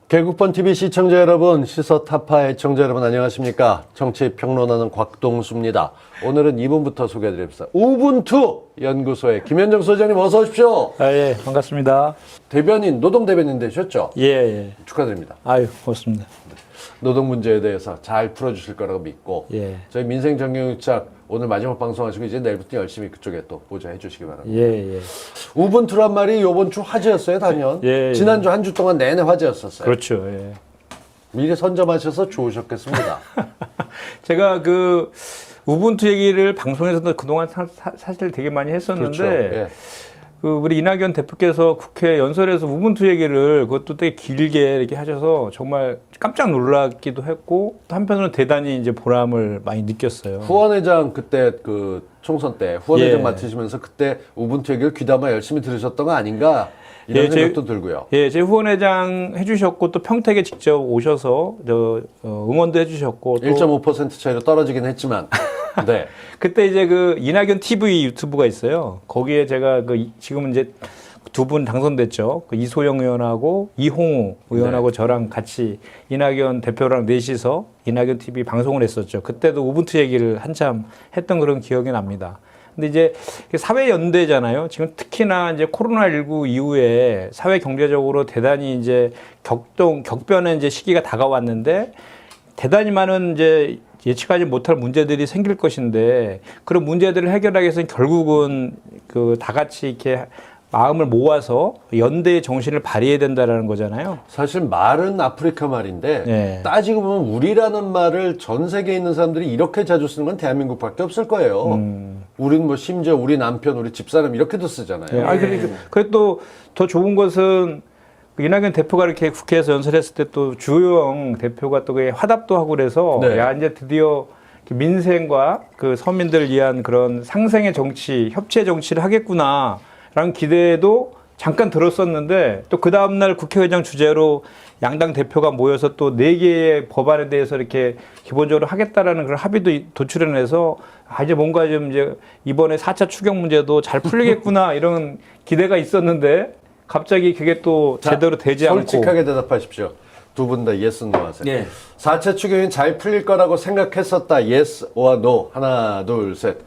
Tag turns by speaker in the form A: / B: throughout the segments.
A: 개국본 TV 시청자 여러분, 시서타파 애청자 여러분 안녕하십니까? 정치평론하는 곽동수입니다. 오늘은 이분부터 소개해드립니다. 우분투 연구소의 김현정 소장님 어서 오십시오.
B: 예, 반갑습니다.
A: 대변인, 노동대변인 되셨죠?
B: 예.
A: 축하드립니다.
B: 아유, 고맙습니다.
A: 노동 문제에 대해서 잘 풀어주실 거라고 믿고
B: 예.
A: 저희 민생정경유착 오늘 마지막 방송하시고 이제 내일부터 열심히 그쪽에 또 보좌해 주시기 바랍니다.
B: 예.
A: 우분투란 말이 이번 주 화제였어요, 단연.
B: 예.
A: 지난주 한 주 동안 내내 화제였었어요.
B: 그렇죠. 예.
A: 미리 선점하셔서 좋으셨겠습니다.
B: 제가 그 우분투 얘기를 방송에서도 그동안 사실 되게 많이 했었는데
A: 그렇죠. 예.
B: 그 우리 이낙연 대표께서 국회 연설에서 우분투 얘기를 그것도 되게 길게 이렇게 하셔서 정말 깜짝 놀랐기도 했고 또 한편으로는 대단히 이제 보람을 많이 느꼈어요.
A: 후원회장 그때 그 총선 때 후원회장
B: 예.
A: 맡으시면서 그때 우분투 얘기를 귀담아 열심히 들으셨던 거 아닌가 이런 생각도 들고요.
B: 예, 제 후원회장 해주셨고 또 평택에 직접 오셔서 응원도 해주셨고 또
A: 1.5% 차이로 떨어지긴 했지만 네.
B: 그때 이제 그 이낙연 TV 유튜브가 있어요. 거기에 제가 그 지금은 이제 두 분 당선됐죠. 그 이소영 의원하고 이홍우 의원하고
A: 네.
B: 저랑 같이 이낙연 대표랑 넷이서 이낙연 TV 방송을 했었죠. 그때도 우분투 얘기를 한참 했던 그런 기억이 납니다. 근데 이제 사회 연대잖아요. 지금 특히나 이제 코로나19 이후에 사회 경제적으로 대단히 이제 격변의 이제 시기가 다가왔는데 대단히 많은 이제 예측하지 못할 문제들이 생길 것인데 그런 문제들을 해결하기 위해서는 결국은 그 다 같이 이렇게 마음을 모아서 연대의 정신을 발휘해야 된다라는 거잖아요.
A: 사실 말은 아프리카 말인데
B: 네.
A: 따지고 보면 우리라는 말을 전 세계에 있는 사람들이 이렇게 자주 쓰는 건 대한민국밖에 없을 거예요. 우리는 뭐 심지어 우리 남편, 우리 집사람 이렇게도 쓰잖아요.
B: 네. 아니 그래도 더 좋은 것은 이낙연 대표가 이렇게 국회에서 연설했을 때 또 주호영 대표가 또 화답도 하고 그래서
A: 네.
B: 야 이제 드디어 민생과 그 서민들을 위한 그런 상생의 정치, 협치의 정치를 하겠구나라는 기대도 잠깐 들었었는데 또 그 다음날 국회의장 주재로 양당 대표가 모여서 또 4개의 법안에 대해서 이렇게 기본적으로 하겠다라는 그런 합의도 도출해내서 이제 뭔가 좀 이제 이번에 4차 추경 문제도 잘 풀리겠구나 이런 기대가 있었는데 갑자기 그게 또 제대로 되지 않고
A: 솔직하게 대답하십시오. 두 분 다 yes, no 하세요.
B: 네.
A: 4차 추경이 잘 풀릴 거라고 생각했었다. yes or no. 하나, 둘, 셋.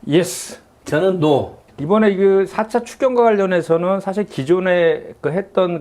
B: 예스.
C: 저는 노.
B: 이번에 그 4차 추경과 관련해서는 사실 기존에 그 했던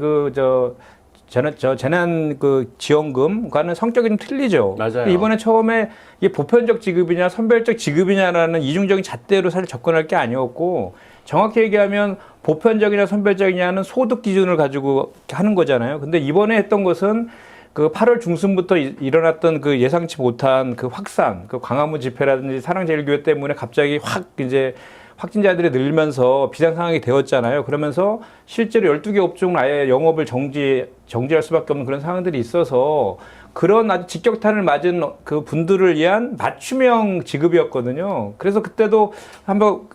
B: 재난 그 지원금과는 성격이 좀 틀리죠.
A: 맞아요.
B: 이번에 처음에 이게 보편적 지급이냐 선별적 지급이냐라는 이중적인 잣대로 사실 접근할 게 아니었고 정확히 얘기하면 보편적이냐 선별적이냐는 소득 기준을 가지고 하는 거잖아요. 근데 이번에 했던 것은 그 8월 중순부터 일어났던 그 예상치 못한 그 확산, 그 광화문 집회라든지 사랑제일교회 때문에 갑자기 확 이제 확진자들이 늘면서 비상 상황이 되었잖아요. 그러면서 실제로 12개 업종은 아예 영업을 정지할 수밖에 없는 그런 상황들이 있어서 그런 아주 직격탄을 맞은 그 분들을 위한 맞춤형 지급이었거든요. 그래서 그때도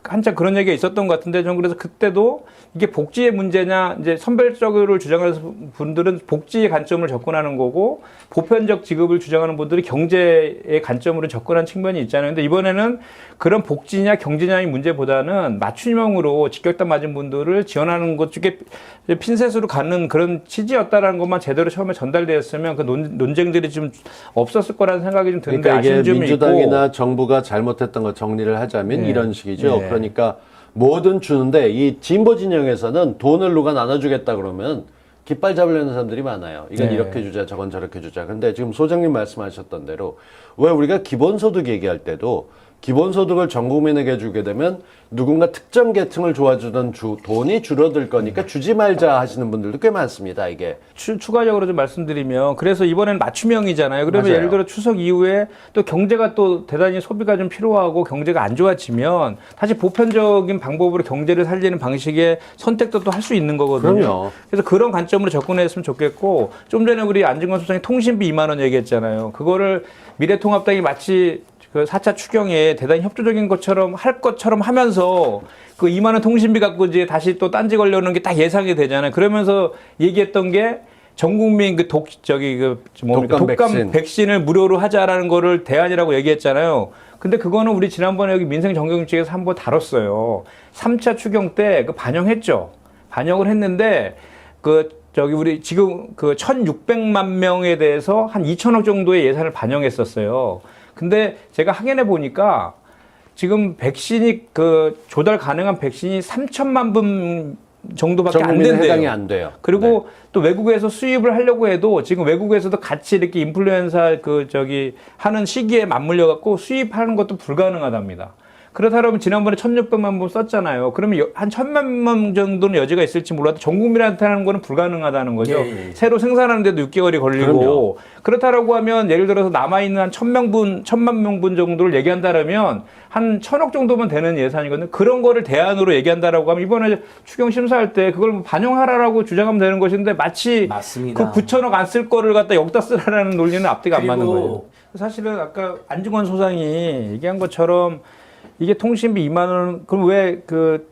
B: 한참 그런 얘기가 있었던 것 같은데 저는 그래서 그때도 이게 복지의 문제냐 이제 선별적으로 주장하는 분들은 복지의 관점을 접근하는 거고 보편적 지급을 주장하는 분들이 경제의 관점으로 접근한 측면이 있잖아요. 근데 이번에는 그런 복지냐 경제냐의 문제보다는 맞춤형으로 직격탄 맞은 분들을 지원하는 것 쪽에 핀셋으로 가는 그런 취지였다라는 것만 제대로 처음에 전달되었으면 그 논쟁들이 좀 없었을 거라는 생각이 좀 드는데
A: 그러니까 이게
B: 아쉬운 점이
A: 민주당이나
B: 있고.
A: 정부가 잘못했던 거 정리를 하자면
B: 네.
A: 이런 식이죠.
B: 네.
A: 그러니까 뭐든 주는데 이 진보 진영에서는 돈을 누가 나눠주겠다 그러면 깃발 잡으려는 사람들이 많아요. 이건
B: 네.
A: 이렇게 주자, 저건 저렇게 주자. 근데 지금 소장님 말씀하셨던 대로 왜 우리가 기본소득 얘기할 때도 기본소득을 전 국민에게 주게 되면 누군가 특정 계층을 도와주던 돈이 줄어들 거니까 주지 말자 하시는 분들도 꽤 많습니다. 이게
B: 추가적으로 좀 말씀드리면 그래서 이번엔 맞춤형이잖아요. 그러면
A: 맞아요.
B: 예를 들어 추석 이후에 또 경제가 또 대단히 소비가 좀 필요하고 경제가 안 좋아지면 다시 보편적인 방법으로 경제를 살리는 방식의 선택도 또 할 수 있는 거거든요.
A: 그럼요.
B: 그래서 그런 관점으로 접근했으면 좋겠고 좀 전에 우리 안진건 소장이 통신비 2만 원 얘기했잖아요. 그거를 미래통합당이 마치 그 4차 추경에 대단히 협조적인 것처럼 할 것처럼 하면서 그 2만 원 통신비 갖고 이제 다시 또 딴지 걸려오는 게 딱 예상이 되잖아요. 그러면서 얘기했던 게 전 국민 그 독감 백신을 무료로 하자라는 거를 대안이라고 얘기했잖아요. 근데 그거는 우리 지난번에 여기 민생정경직에서 한번 다뤘어요. 3차 추경 때 그 반영했죠. 반영을 했는데 그 저기 우리 지금 그 1,600만 명에 대해서 한 2천억 정도의 예산을 반영했었어요. 근데 제가 확인해 보니까 지금 백신이 그 조달 가능한 백신이 3천만 분 정도밖에 안
A: 전국민에
B: 된대요.
A: 해당이 안 돼요.
B: 그리고 또 외국에서 수입을 하려고 해도 지금 외국에서도 같이 이렇게 인플루엔자 그 저기 하는 시기에 맞물려 갖고 수입하는 것도 불가능하답니다. 그렇다 그러면 지난번에 1,600만 분 썼잖아요. 그러면 한 1,000만 명 정도는 여지가 있을지 몰라도 전 국민한테 하는 거는 불가능하다는 거죠.
C: 예.
B: 새로 생산하는데도 6개월이 걸리고.
A: 그럼요.
B: 그렇다라고 하면 예를 들어서 남아있는 한 1,000만 명분 정도를 얘기한다라면 한 1,000억 정도면 되는 예산이거든요. 그런 거를 대안으로 얘기한다라고 하면 이번에 추경 심사할 때 그걸 반영하라라고 주장하면 되는 것인데 마치
C: 맞습니다.
B: 그 9천억 안 쓸 거를 갖다 여기다 쓰라라는 논리는 앞뒤가 안 맞는
C: 그리고
B: 거예요. 사실은 아까 안중근 소장이 얘기한 것처럼 이게 통신비 2만 원, 그럼 왜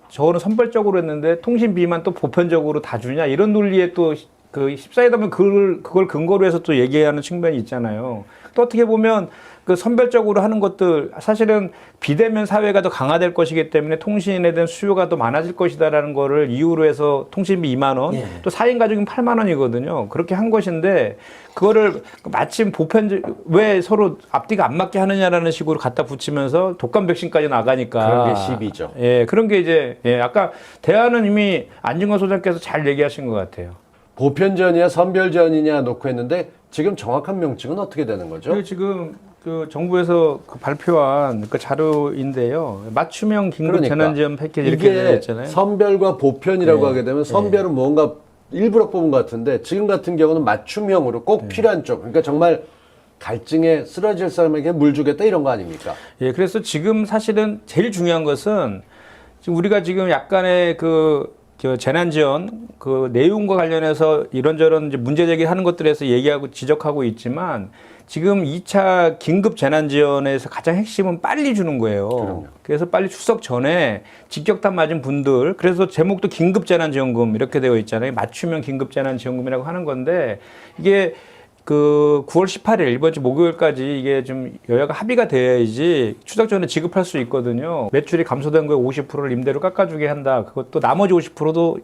B: 저거는 선별적으로 했는데 통신비만 또 보편적으로 다 주냐? 이런 논리에 또 그 14일이면 그걸 근거로 해서 또 얘기하는 측면이 있잖아요. 또 어떻게 보면 그 선별적으로 하는 것들 사실은 비대면 사회가 더 강화될 것이기 때문에 통신에 대한 수요가 더 많아질 것이다라는 거를 이유로 해서 통신비 2만 원,
C: 예.
B: 또 4인 가족이면 8만 원이거든요. 그렇게 한 것인데 그거를 마침 왜 서로 앞뒤가 안 맞게 하느냐라는 식으로 갖다 붙이면서 독감 백신까지 나가니까
A: 그런 게 시비죠.
B: 예, 그런 게 이제 아까 대안은 이미 안중근 소장께서 잘 얘기하신 것 같아요.
A: 보편전이냐 선별전이냐 놓고 했는데 지금 정확한 명칭은 어떻게 되는 거죠?
B: 그리고 지금 그 정부에서 그 발표한 그 자료인데요. 맞춤형 긴급
A: 그러니까
B: 재난지원 패키지 이렇게 되어
A: 이게
B: 있잖아요.
A: 선별과 보편이라고
B: 네.
A: 하게 되면 선별은 뭔가 일부러 뽑은 것 같은데 지금 같은 경우는 맞춤형으로
B: 네.
A: 꼭 필요한 쪽. 그러니까 정말 갈증에 쓰러질 사람에게 물 주겠다 이런 거 아닙니까?
B: 예, 그래서 지금 사실은 제일 중요한 것은 지금 우리가 지금 약간의 저 재난지원 그 내용과 관련해서 이런저런 이제 문제 제기하는 것들에서 얘기하고 지적하고 있지만 지금 2차 긴급 재난지원에서 가장 핵심은 빨리 주는 거예요.
A: 그럼요.
B: 그래서 빨리 추석 전에 직격탄 맞은 분들, 그래서 제목도 긴급 재난지원금 이렇게 되어 있잖아요. 맞춤형 긴급 재난지원금이라고 하는 건데 이게 그 9월 18일 이번 주 목요일까지 이게 좀 여야가 합의가 돼야지 추석 전에 지급할 수 있거든요. 매출이 감소된 거에 50%를 임대료 깎아주게 한다. 그것도 나머지 50%도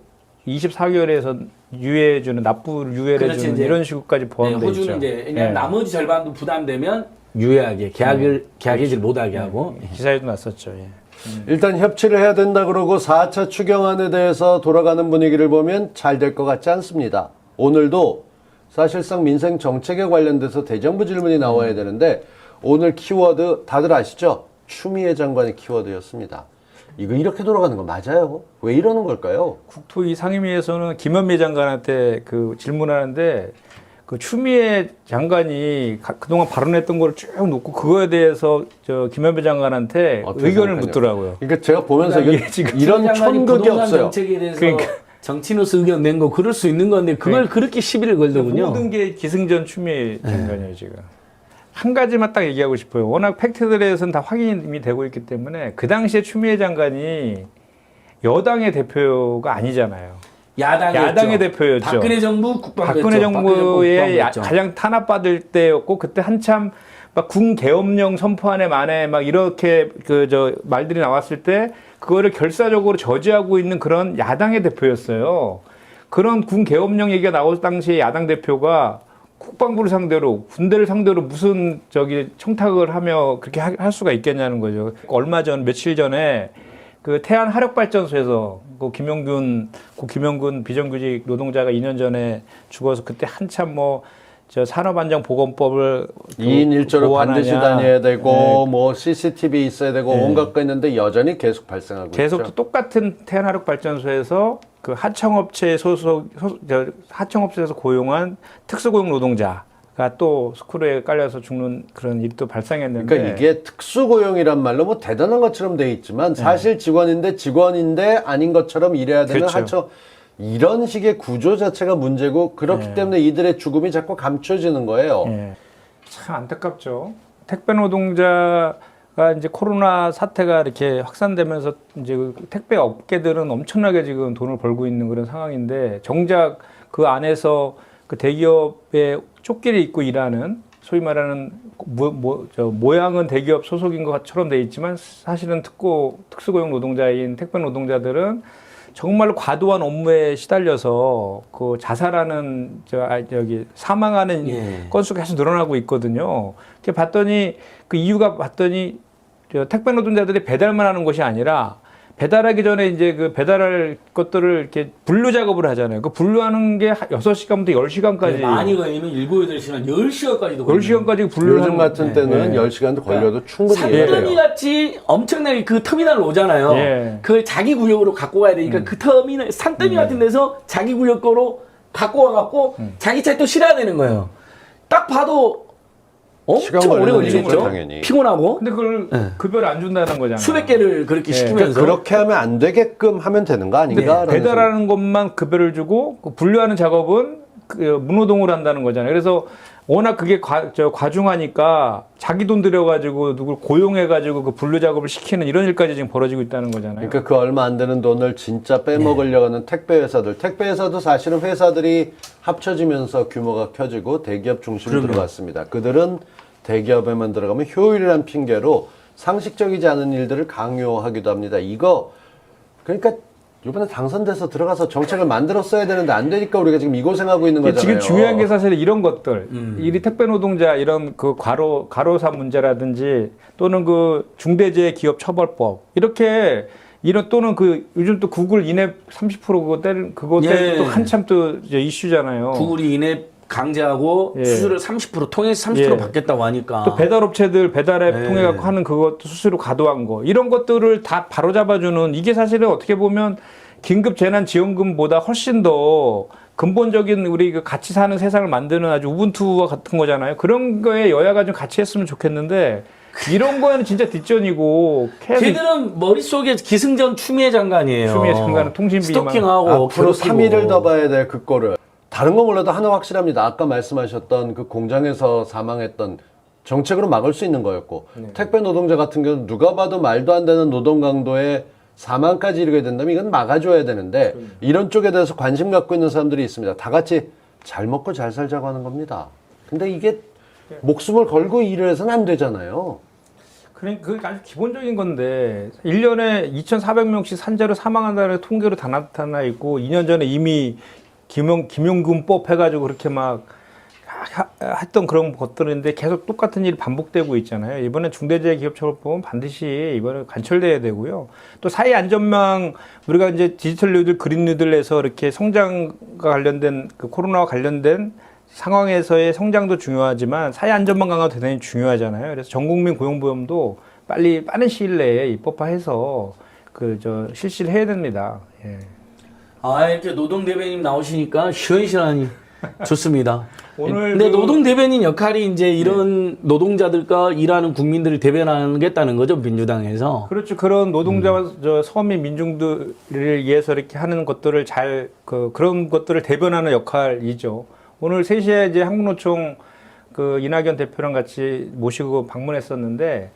B: 24개월에서 유예해주는 납부 유예를
C: 그렇지,
B: 해주는
C: 이제.
B: 이런 식으로까지 포함되어 있죠.
C: 호주는 이제 왜냐면
B: 예.
C: 나머지 절반도 부담되면 유예하게 계약해지를 못하게 하고
B: 기사에도 났었죠. 예.
A: 일단 협치를 해야 된다 그러고 4차 추경안에 대해서 돌아가는 분위기를 보면 잘 될 것 같지 않습니다. 오늘도 사실상 민생 정책에 관련돼서 대정부 질문이 나와야 되는데 오늘 키워드 다들 아시죠? 추미애 장관의 키워드였습니다. 이거 이렇게 돌아가는 거 맞아요? 왜 이러는 걸까요?
B: 국토위 상임위에서는 김현미 장관한테 그 질문하는데 그 추미애 장관이 그동안 발언했던 걸 쭉 놓고 그거에 대해서 저 김현미 장관한테
A: 어떻게
B: 의견을
A: 생각하냐고.
B: 묻더라고요.
A: 그러니까 제가 보면서
B: 그러니까
A: 이게
B: 이게 지금
A: 이런
C: 장관이
A: 천극이
C: 부동산
A: 없어요.
C: 정책에 대해서
B: 그러니까.
C: 정치인으로서 의견 낸 거 그럴 수 있는 건데 그걸 그렇게 시비를 걸더군요.
B: 모든 게 기승전 추미애 장관이에요 지금. 한 가지만 딱 얘기하고 싶어요. 워낙 팩트들에 대해서는 다 확인이 되고 있기 때문에 그 당시에 추미애 장관이 여당의 대표가 아니잖아요. 야당의 대표였죠.
C: 박근혜 정부 국방부였죠.
B: 박근혜 정부의
C: 국방부였죠.
B: 가장 탄압받을 때였고 그때 한참 막 군 계엄령 선포안에 만에 막 이렇게 말들이 나왔을 때 그거를 결사적으로 저지하고 있는 그런 야당의 대표였어요. 그런 군 계엄령 얘기가 나올 당시에 야당 대표가 국방부를 상대로 군대를 상대로 무슨 청탁을 하며 그렇게 할 수가 있겠냐는 거죠. 얼마 전 며칠 전에 그 태안 화력발전소에서 그 김용균 비정규직 노동자가 2년 전에 죽어서 그때 한참 산업안전보건법을
A: 2인 1조로 반드시 다녀야 되고
B: 네.
A: 뭐 CCTV 있어야 되고 온갖 거 있는데 여전히 계속 발생하고
B: 계속
A: 있죠.
B: 또 똑같은 태안화력발전소에서 그 하청업체에서 고용한 특수고용 노동자가 또 스크루에 깔려서 죽는 그런 일이 또 발생했는데.
A: 그러니까 이게 특수고용이란 말로 뭐 대단한 것처럼 돼 있지만 사실 직원인데 아닌 것처럼 일해야 되는
B: 그렇죠.
A: 하청 이런 식의 구조 자체가 문제고 그렇기 때문에 이들의 죽음이 자꾸 감춰지는 거예요.
B: 예. 참 안타깝죠. 택배 노동자가 이제 코로나 사태가 이렇게 확산되면서 이제 그 택배 업계들은 엄청나게 지금 돈을 벌고 있는 그런 상황인데 정작 그 안에서 그 대기업에 쫓기를 입고 일하는 소위 말하는 모양은 대기업 소속인 것처럼 돼 있지만 사실은 특수고용 노동자인 택배 노동자들은 정말로 과도한 업무에 시달려서 그 자살하는 저기 사망하는
C: 예.
B: 건수가 계속 늘어나고 있거든요. 이렇게 봤더니 그 이유가 봤더니 저 택배 노동자들이 배달만 하는 것이 아니라 배달하기 전에 이제 그 배달할 것들을 이렇게 분류 작업을 하잖아요. 그 분류하는 게 6시간부터 10시간까지.
C: 많이 걸리면 7, 8시간, 10시간까지도
B: 10시간까지 분류를
A: 요즘
B: 하는
A: 같은 때는
B: 네.
A: 10시간도 걸려도 충분히
C: 산더미
A: 해요.
C: 같이 엄청나게 그 터미널 오잖아요.
B: 예.
C: 그걸 자기 구역으로 갖고 가야 되니까 그 터미널, 산더미 같은 데서 자기 구역 거로 갖고 와갖고 자기 차에 또 실어야 되는 거예요. 딱 봐도
A: 시간
C: 엄청 오래
A: 걸리는
C: 걸리겠죠.
A: 일이죠, 당연히.
C: 피곤하고
B: 근데 그걸 급여를 안 준다는 거잖아요.
C: 수백 개를 그렇게
B: 예.
C: 시키면서
A: 그러니까 그렇게 하면 안 되게끔 하면 되는 거
B: 근데
A: 아닌가?
B: 배달하는 것만 급여를 주고 그 분류하는 작업은 그 무노동으로 한다는 거잖아요. 그래서 워낙 그게 과중하니까 자기 돈 들여가지고 누굴 고용해가지고 그 분류 작업을 시키는 이런 일까지 지금 벌어지고 있다는 거잖아요.
A: 그러니까 그 얼마 안 되는 돈을 진짜 빼먹으려고 하는 택배 회사들. 택배 회사도 사실은 회사들이 합쳐지면서 규모가 커지고 대기업 중심으로
C: 그럼요.
A: 들어갔습니다. 그들은 대기업에만 들어가면 효율이란 핑계로 상식적이지 않은 일들을 강요하기도 합니다. 이거 그러니까 이번에 당선돼서 들어가서 정책을 만들었어야 되는데 안 되니까 우리가 지금 이 고생하고 있는 거잖아요.
B: 지금 중요한 게 사실 이런 것들, 이 택배 노동자 이런 그 과로사 문제라든지 또는 그 중대재해기업처벌법 이렇게 이런 또는 그 요즘 또 구글 인앱 30% 그거 때는 그거 때문에
C: 예.
B: 또 한참 또 이제 이슈잖아요.
C: 구글이 인앱 강제하고
B: 예.
C: 수수료 30% 통해서 30%
B: 예.
C: 받겠다고 하니까
B: 또 배달업체들 배달앱
C: 네.
B: 통해 갖고 하는 그것도 수수료 과도한 거 이런 것들을 다 바로잡아주는 이게 사실은 어떻게 보면 긴급 재난 지원금보다 훨씬 더 근본적인 우리 그 같이 사는 세상을 만드는 아주 우분투와 같은 거잖아요. 그런 거에 여야가 좀 같이 했으면 좋겠는데 이런 거에는 진짜 뒷전이고 계속
C: 걔들은 머릿속에 기승전 추미애 장관이에요.
B: 추미애 장관은 통신비만
C: 스토킹하고
A: 앞으로
C: 괴롭히고.
A: 3일을 더 봐야 돼, 그 꼴을. 다른 건 몰라도 하나 확실합니다. 아까 말씀하셨던 그 공장에서 사망했던 정책으로 막을 수 있는 거였고 택배 노동자 같은 경우는 누가 봐도 말도 안 되는 노동 강도에 사망까지 이르게 된다면 이건 막아줘야 되는데 이런 쪽에 대해서 관심 갖고 있는 사람들이 있습니다. 다 같이 잘 먹고 잘 살자고 하는 겁니다. 근데 이게 목숨을 걸고 일을 해서는 안 되잖아요.
B: 그러니까 그게 아주 기본적인 건데 1년에 2,400명씩 산재로 사망한다는 통계로 다 나타나 있고 2년 전에 이미 김용근법 해가지고 그렇게 막 했던 그런 것들인데 계속 똑같은 일이 반복되고 있잖아요. 이번에 중대재해기업처벌법은 반드시 이번에 관철돼야 되고요. 또 사회 안전망 우리가 이제 디지털 뉴딜, 그린 뉴딜에서 이렇게 성장과 관련된 그 코로나와 관련된 상황에서의 성장도 중요하지만 사회 안전망 강화도 대단히 중요하잖아요. 그래서 전국민 고용보험도 빠른 시일 내에 입법화해서 실시를 해야 됩니다. 예.
C: 아, 이렇게 노동 대변인 나오시니까 시원시원하니 좋습니다.
B: 오늘
C: 근데
B: 그-
C: 노동 대변인 역할이 이제 이런 노동자들과 일하는 국민들을 대변하겠다는 거죠, 민주당에서.
B: 그렇죠. 그런 노동자와 서민 민중들을 위해서 이렇게 하는 것들을 그런 것들을 대변하는 역할이죠. 오늘 3시에 이제 한국노총 그 이낙연 대표랑 같이 모시고 방문했었는데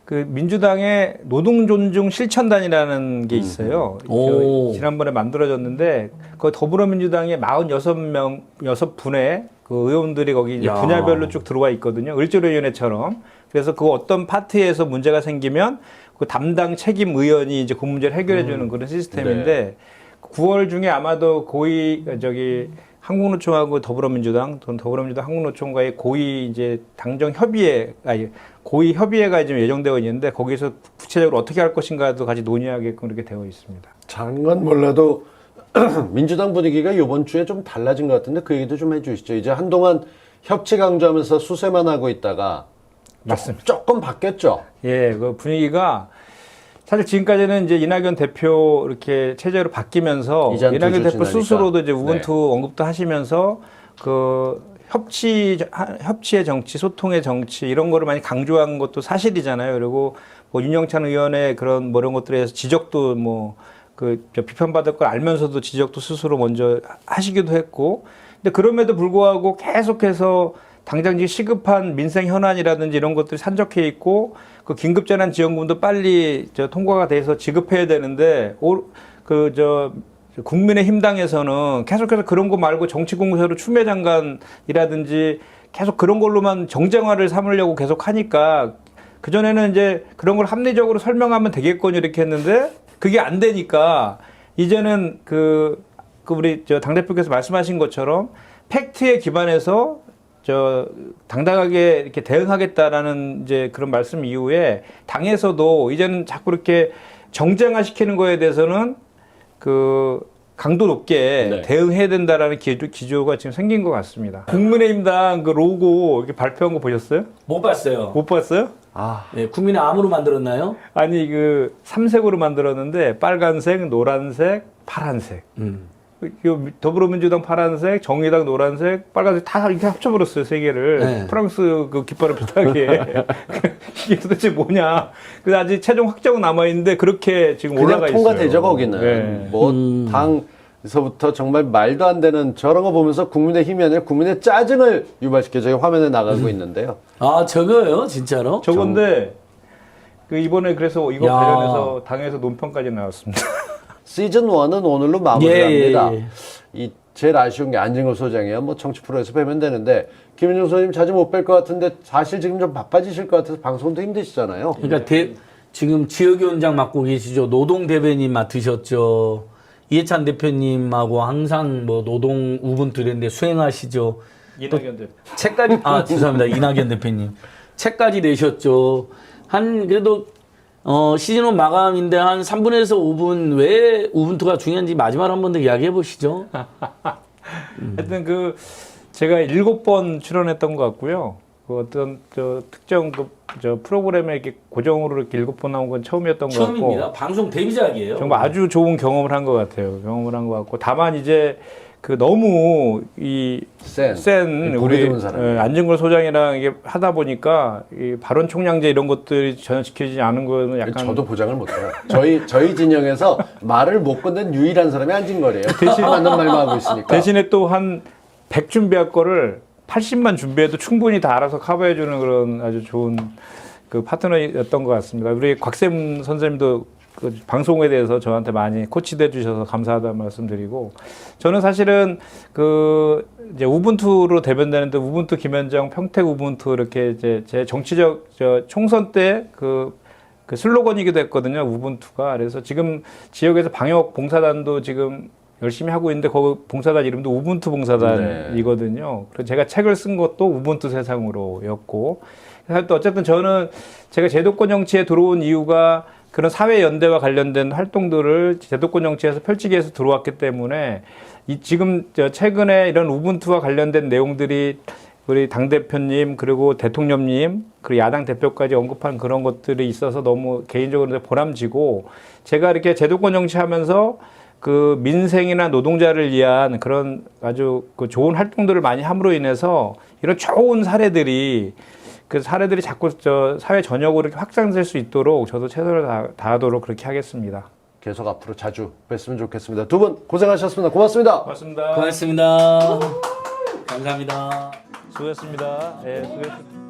B: 그 민주당의 노동존중 실천단이라는 게 있어요.
C: 오.
B: 지난번에 만들어졌는데 그 더불어민주당의 6분의 그 의원들이 거기 이제
C: 야.
B: 분야별로 쭉 들어와 있거든요. 을지로위원회처럼. 그래서 그 어떤 파트에서 문제가 생기면 그 담당 책임 의원이 이제 그 문제를 해결해 주는 그런 시스템인데 9월 중에 아마도 한국노총하고 더불어민주당, 한국노총과의 고위 이제 당정 고위 협의회가 지금 예정되어 있는데 거기서 구체적으로 어떻게 할 것인가도 같이 논의하게끔 그렇게 되어 있습니다.
A: 장관 몰라도 민주당 분위기가 이번 주에 좀 달라진 것 같은데 그 얘기도 좀 해주시죠. 이제 한동안 협치 강조하면서 수세만 하고 있다가
B: 맞습니다.
A: 조금 바뀌었죠.
B: 예, 그 분위기가 사실 지금까지는 이제 이낙연 대표 이렇게 체제로 바뀌면서
A: 이제 한
B: 이낙연
A: 두 주
B: 대표
A: 지나니까.
B: 스스로도 이제 우분투
A: 네.
B: 언급도 하시면서 그 협치의 정치, 소통의 정치 이런 거를 많이 강조한 것도 사실이잖아요. 그리고 뭐 윤영찬 의원의 그런 뭐 이런 것들에 대해서 지적도 비판받을 걸 알면서도 지적도 스스로 먼저 하시기도 했고, 근데 그럼에도 불구하고 계속해서 당장 지금 시급한 민생 현안이라든지 이런 것들이 산적해 있고 그 긴급재난지원금도 빨리 통과가 돼서 지급해야 되는데 국민의힘당에서는 계속해서 그런 거 말고 정치공세로 추미애 장관이라든지 계속 그런 걸로만 정쟁화를 삼으려고 계속 하니까 그전에는 이제 그런 걸 합리적으로 설명하면 되겠거니 이렇게 했는데 그게 안 되니까 이제는 그 우리 저 당대표께서 말씀하신 것처럼 팩트에 기반해서 저 당당하게 이렇게 대응하겠다라는 이제 그런 말씀 이후에 당에서도 이제는 자꾸 이렇게 정쟁화 시키는 거에 대해서는 그 강도 높게
A: 네.
B: 대응해야 된다라는 기조가 지금 생긴 것 같습니다. 국민의힘당 그 로고 이렇게 발표한 거 보셨어요?
C: 못 봤어요.
B: 못 봤어요?
A: 아,
C: 네, 국민의암으로 만들었나요?
B: 아니 그 삼색으로 만들었는데 빨간색, 노란색, 파란색. 요 더불어민주당 파란색, 정의당 노란색, 빨간색 다 이렇게 합쳐버렸어요 세 개를.
C: 네.
B: 프랑스 그 깃발을 비슷하게. 이게 도대체 뭐냐? 그래서 아직 최종 확정은 남아 있는데 그렇게 지금
A: 그냥
B: 올라가 있어요.
A: 통과되죠 거기는.
B: 네.
A: 뭐 당에서부터 정말 말도 안 되는 저런 거 보면서 국민의 힘이 아니라 국민의 짜증을 유발시켜 저기 화면에 나가고 있는데요.
C: 아, 저거요? 진짜로?
B: 저건데 그 이번에 그래서 이거
C: 야.
B: 관련해서 당에서 논평까지 나왔습니다.
A: 시즌 1은 오늘로 마무리합니다.
C: 예.
A: 이 제일 아쉬운 게 안진걸 소장이야. 뭐 정치 프로에서 뵈면 되는데 김인중 소장님 자주 못 뵐 것 같은데 사실 지금 좀 바빠지실 것 같아서 방송도 힘드시잖아요.
C: 그러니까 지금 지역위원장 맡고 계시죠. 노동 대변인 맡으셨죠. 이해찬 대표님하고 항상 뭐 노동 우분투인데 수행하시죠.
B: 이낙연 대표.
C: 책까지 죄송합니다. 이낙연 대표님 책까지 내셨죠. 한 그래도 시즌 1 마감인데 한 3분에서 5분 왜 우분투가 중요한지 마지막으로 한 번 더 이야기해 보시죠.
B: 하여튼 그 제가 7번 출연했던 것 같고요. 그 어떤 저 특정 저 프로그램에 이렇게 고정으로 이렇게 7번 나온 건 처음이었던 것 같고.
C: 처음입니다. 방송 데뷔작이에요.
B: 정말 아주 좋은 경험을 한 것 같아요. 경험을 한 것 같고 다만 이제 그 너무 센
A: 고리
B: 우리
A: 드문 사람.
B: 안진걸 소장이랑 이게 하다 보니까 이 발언 총량제 이런 것들이 전혀 지켜지지 않은 거는 약간
A: 저도 보장을 못해요. 저희 진영에서 말을 못 끊는 유일한 사람이 안진걸이에요. 대신 맞는 말만 하고 있으니까.
B: 대신에 또 한 100 준비할 거를 80만 준비해도 충분히 다 알아서 커버해주는 그런 아주 좋은 그 파트너였던 것 같습니다. 우리 곽샘 선생님도 그 방송에 대해서 저한테 많이 코치돼 주셔서 감사하다는 말씀드리고 저는 사실은 그 이제 우분투로 대변되는데 우분투 김현정 평택 우분투 이렇게 이제 제 정치적 저 총선 때 그 슬로건이기도 했거든요. 우분투가. 그래서 지금 지역에서 방역 봉사단도 지금 열심히 하고 있는데 거기 봉사단 이름도 우분투 봉사단이거든요. 그래서 제가 책을 쓴 것도 우분투 세상으로였고 그래서 또 어쨌든 저는 제가 제도권 정치에 들어온 이유가 그런 사회 연대와 관련된 활동들을 제도권 정치에서 펼치기 위해서 들어왔기 때문에 지금 최근에 이런 우분투와 관련된 내용들이 우리 당대표님 그리고 대통령님 그리고 야당 대표까지 언급한 그런 것들이 있어서 너무 개인적으로 보람지고 제가 이렇게 제도권 정치하면서 그 민생이나 노동자를 위한 그런 아주 그 좋은 활동들을 많이 함으로 인해서 이런 좋은 사례들이 그 사례들이 자꾸 저 사회 전역으로 이렇게 확장될 수 있도록 저도 최선을 다하도록 그렇게 하겠습니다.
A: 계속 앞으로 자주 뵀으면 좋겠습니다. 두 분 고생하셨습니다. 고맙습니다.
B: 고맙습니다.
C: 고맙습니다. 감사합니다.
B: 수고했습니다. 예, 수고했습니다.